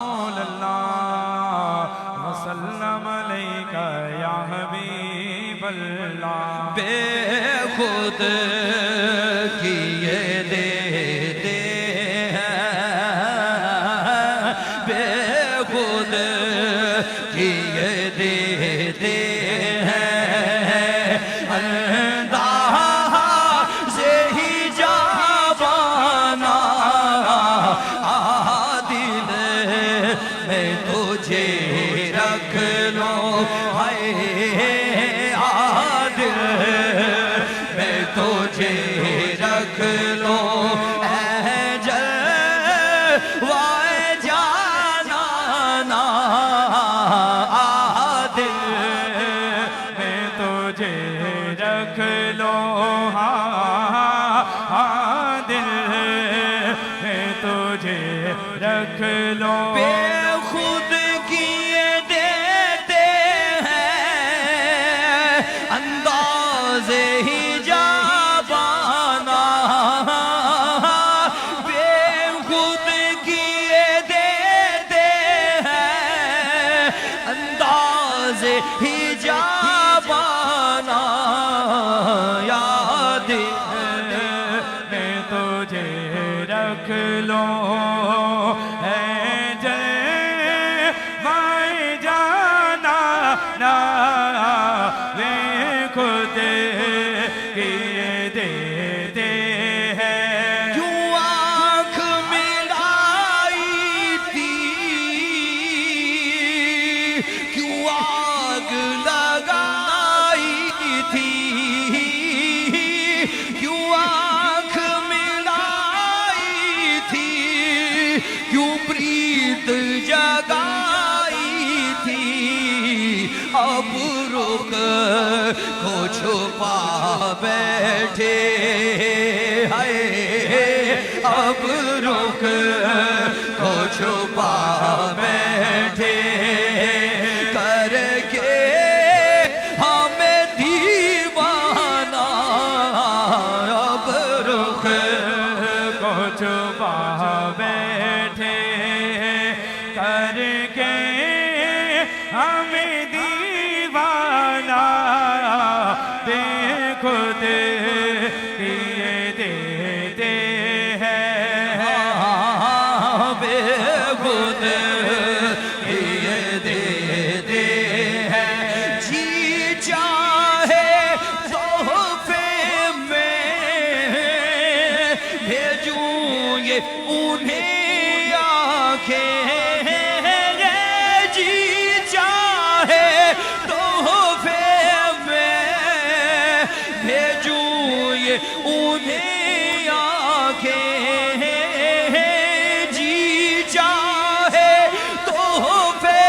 اللہ وسلم علیکہ یا حبیب اللہ بے خود کیے دیتے ہیں بے خود کیے دیتے ہیں انداز ہی جاوانا دل میں تجھے رکھ لو ہائے دل میں تجھے رکھ لو اے جلوائے جانانا دل میں تجھے رکھ لو دل میں تجھے رکھ لو بے خود کیے دیتے ہیں انداز ہی جاوانا بے خود کیے دیتے ہیں انداز ہی جاوانا یاد میں تجھے رکھ لو اے جلوائے جانا وہ خود کیے دیتے ہیں کیوں آنکھ ملائی تھی کیوں آگ لگائی تھی کیوں آنکھ ملائی تھی کیوں پریت جگائی تھی اب رخ کو چھپا بیٹھے ہائے اب رخ کو چھپا بیٹھے کر کے ہمیں دیوانہ اب رخ کو چھپا بیٹھے کر کے ہمیں دیوانہ بے خود کیے دیتے ہیں بے خود کیے دیتے ہیں جی چاہے تحفے میں بھیجوں یہ انہیں آنکھیں جی چاہے تحفے میں بھیجوں یہ انہیں آنکھیں جی چاہے تحفے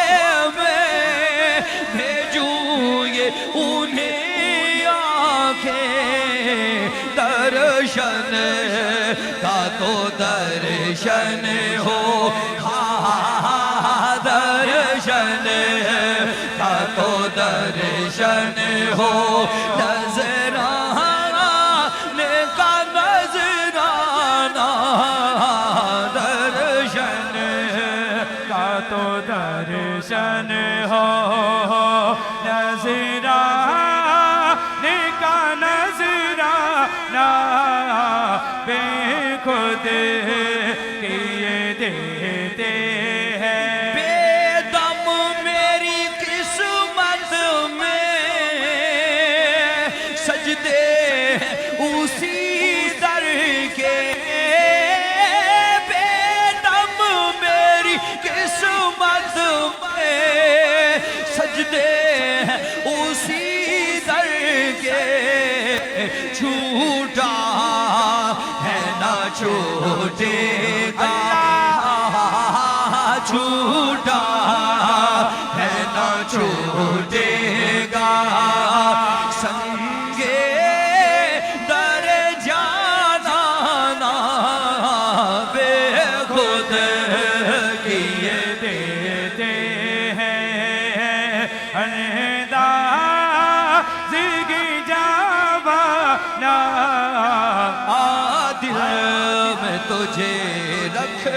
میں بھیجوں یہ انہیں آنکھیں درشن کا تو درشن ہو درشن کا تو درشن ہو نظرانے کا نظرانہ درشن کا تو درشن ہو نظرانے کا نظرانہ بے خود کیے دیتے ہیں بے دم میری قسمت میں سجدے اسی در کے بے دم میری قسمت میں سجدے اسی در کے چھوٹا ہے نہ چھوٹے گا چھوٹا ہے نہ چھوٹے گا سنگے در جانا بے خود کیے دیتے ہیں انداز کی جاوانا دل میں تجھے رکھ